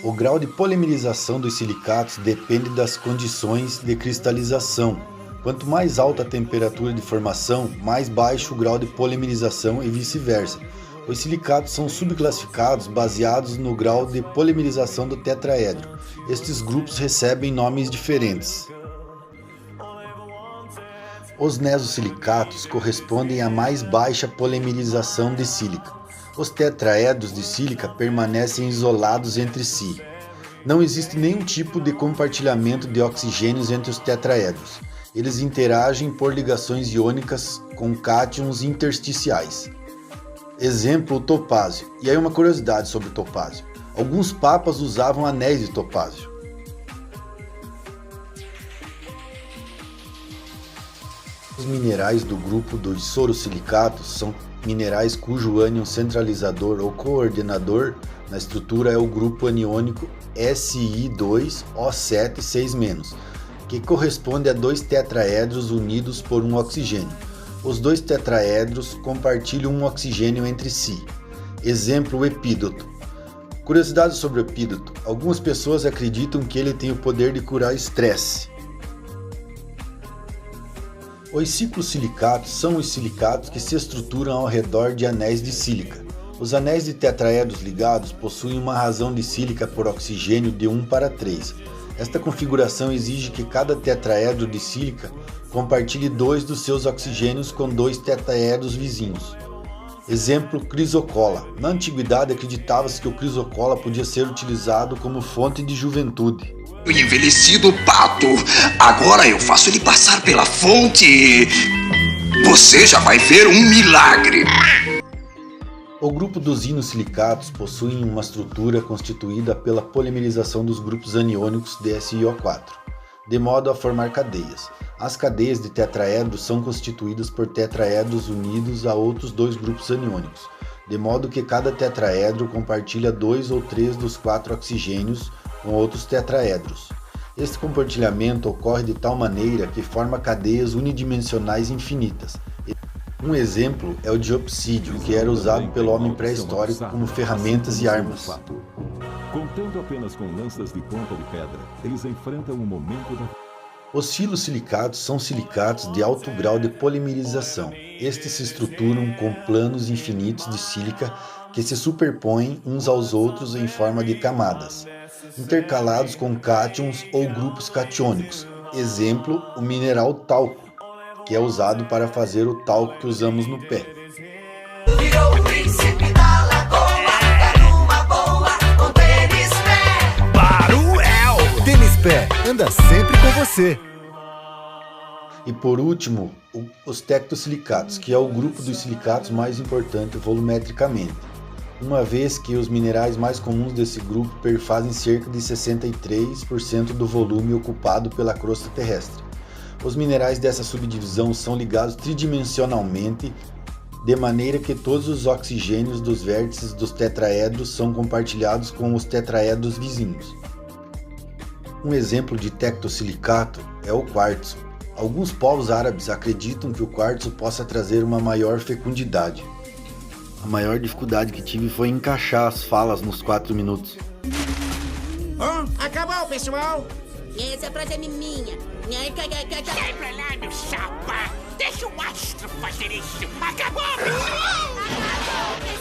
O grau de polimerização dos silicatos depende das condições de cristalização. Quanto mais alta a temperatura de formação, mais baixo o grau de polimerização e vice-versa. Os silicatos são subclassificados baseados no grau de polimerização do tetraedro. Estes grupos recebem nomes diferentes. Os nesosilicatos correspondem à mais baixa polimerização de sílica. Os tetraedros de sílica permanecem isolados entre si. Não existe nenhum tipo de compartilhamento de oxigênios entre os tetraedros. Eles interagem por ligações iônicas com cátions intersticiais. Exemplo, o topázio. E aí uma curiosidade sobre o topázio. Alguns papas usavam anéis de topázio. Os minerais do grupo dos sorosilicatos são minerais cujo ânion centralizador ou coordenador na estrutura é o grupo aniônico Si2O7 6-, que corresponde a dois tetraedros unidos por um oxigênio. Os dois tetraedros compartilham um oxigênio entre si. Exemplo, o epídoto. Curiosidade sobre o epídoto. Algumas pessoas acreditam que ele tem o poder de curar estresse. Os ciclosilicatos são os silicatos que se estruturam ao redor de anéis de sílica. Os anéis de tetraedros ligados possuem uma razão de sílica por oxigênio de 1:3. Esta configuração exige que cada tetraedro de sílica compartilhe 2 dos seus oxigênios com 2 tetraedros vizinhos. Exemplo, crisocola. Na antiguidade acreditava-se que o crisocola podia ser utilizado como fonte de juventude. O envelhecido pato, agora eu faço ele passar pela fonte. Você já vai ver um milagre. O grupo dos inosilicatos possui uma estrutura constituída pela polimerização dos grupos aniônicos de SiO4, de modo a formar cadeias. As cadeias de tetraedros são constituídas por tetraedros unidos a outros 2 grupos aniônicos, de modo que cada tetraedro compartilha 2 ou 3 dos 4 oxigênios com outros tetraedros. Este compartilhamento ocorre de tal maneira que forma cadeias unidimensionais infinitas. Um exemplo é o diopsídio, que era usado pelo homem pré-histórico como ferramentas e armas. Contando apenas com lanças de ponta de pedra, eles enfrentam um momento da... Os filosilicatos são silicatos de alto grau de polimerização. Estes se estruturam com planos infinitos de sílica que se superpõem uns aos outros em forma de camadas, intercalados com cátions ou grupos catiônicos. Exemplo, o mineral talco, que é usado para fazer o talco que usamos no pé. Virou o príncipe da lagoa, tá numa boa com tênis pé. Baruel! Tênis pé, anda sempre com você. E por último, os tectosilicatos, que é o grupo dos silicatos mais importante volumetricamente, uma vez que os minerais mais comuns desse grupo perfazem cerca de 63% do volume ocupado pela crosta terrestre. Os minerais dessa subdivisão são ligados tridimensionalmente, de maneira que todos os oxigênios dos vértices dos tetraedros são compartilhados com os tetraedros vizinhos. Um exemplo de tectosilicato é o quartzo. Alguns povos árabes acreditam que o quartzo possa trazer uma maior fecundidade. A maior dificuldade que tive foi encaixar as falas nos 4 minutos. Acabou, pessoal! Essa frase é minha. Sai pra lá, meu chapa! Deixa o astro fazer isso! Acabou, pessoal! Acabou, pessoal!